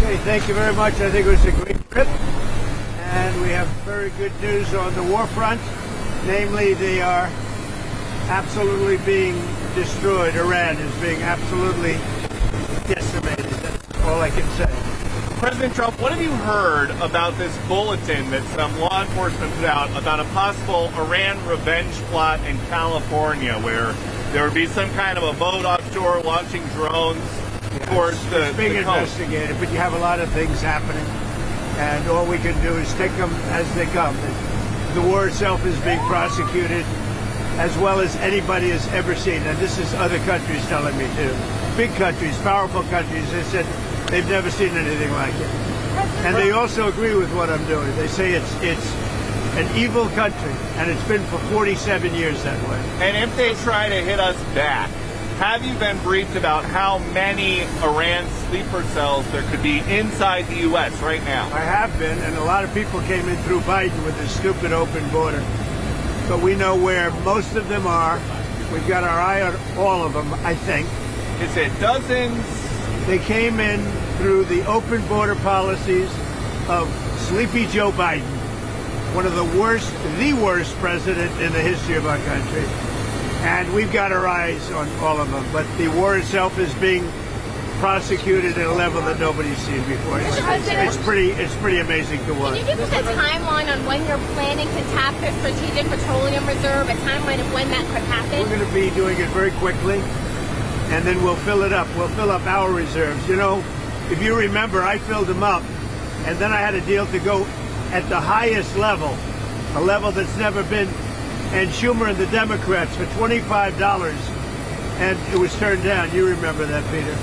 Okay, thank you very much. I think it was a great trip, and we have very good news on the war front. Namely, they are absolutely being destroyed. Iran is being absolutely decimated. That's all I can say. President Trump, what have you heard about this bulletin that some law enforcement put out about a possible Iran revenge plot in California, where there would be some kind of a boat offshore launching drones towards the being the coast? investigated, but you have a lot of things happening, and all we can do is take them as they come. The war itself is being prosecuted as well as anybody has ever seen, and this is other countries telling me too. Big countries, powerful countries. They said they've never seen anything like it, and they also agree with what I'm doing. They say it's an evil country, and it's been for 47 years that way. And if they try to hit us back, have you been briefed about how many Iran sleeper cells there could be inside the U.S. right now? I have been, and a lot of people came in through Biden with this stupid open border. But we know where most of them are. We've got our eye on all of them, I think. Is it dozens? They came in through the open border policies of Sleepy Joe Biden, one of the worst president in the history of our country. And we've got our eyes on all of them. But the war itself is being prosecuted at a level that nobody's seen before. It's pretty amazing to watch. Can you give us a timeline on when you're planning to tap the Strategic Petroleum Reserve, a timeline of when that could happen? We're going to be doing it very quickly, and then we'll fill it up. We'll fill up our reserves. You know, if you remember, I filled them up, and then I had a deal to go at the highest level, a level that's never been, and Schumer and the Democrats for $25, and it was turned down. You remember that, Peter?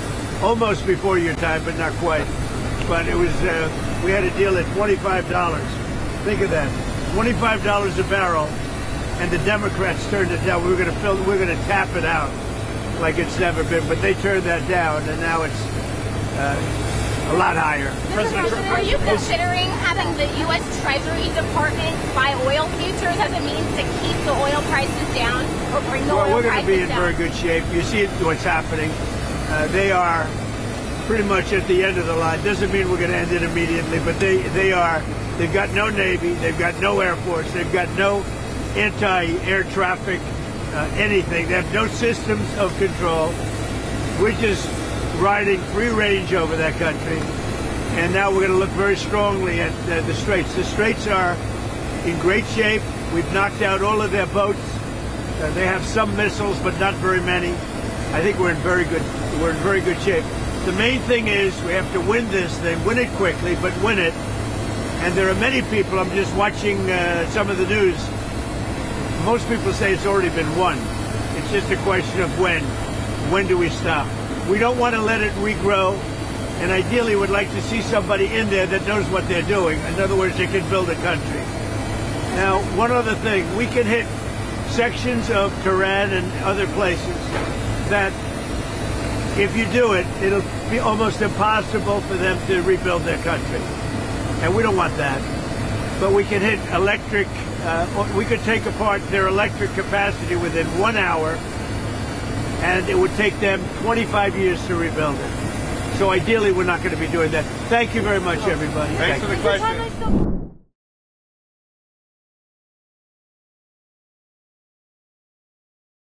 Almost before your time, but not quite. But it was, we had a deal at $25. Think of that, $25 a barrel, and the Democrats turned it down. We're going to tap it out like it's never been, but they turned that down, and now it's a lot higher. Are you considering having the U.S. Treasury Department buy oil futures as a means to keep the oil prices down or bring the oil prices down? Well, we're going to be in very good shape. You see what's happening. They are pretty much at the end of the line. Doesn't mean we're going to end it immediately, but they've got no Navy, they've got no Air Force, they've got no anti-air traffic, anything. They have no systems of control. We're just riding free range over that country. And now we're going to look very strongly at the Straits. The Straits are in great shape. We've knocked out all of their boats. They have some missiles, but not very many. I think we're in very good shape. The main thing is we have to win this thing, win it quickly, but win it. And there are many people, I'm just watching some of the news, most people say it's already been won. It's just a question of when. When do we stop? We don't want to let it regrow, and ideally would like to see somebody in there that knows what they're doing. In other words, they can build a country. Now, one other thing, we can hit sections of Tehran and other places that if you do it, it'll be almost impossible for them to rebuild their country. And we don't want that. But we can hit electric, we could take apart their electric capacity within 1 hour, and it would take them 25 years to rebuild it. So ideally, we're not going to be doing that. Thank you very much, everybody. Thanks for the question.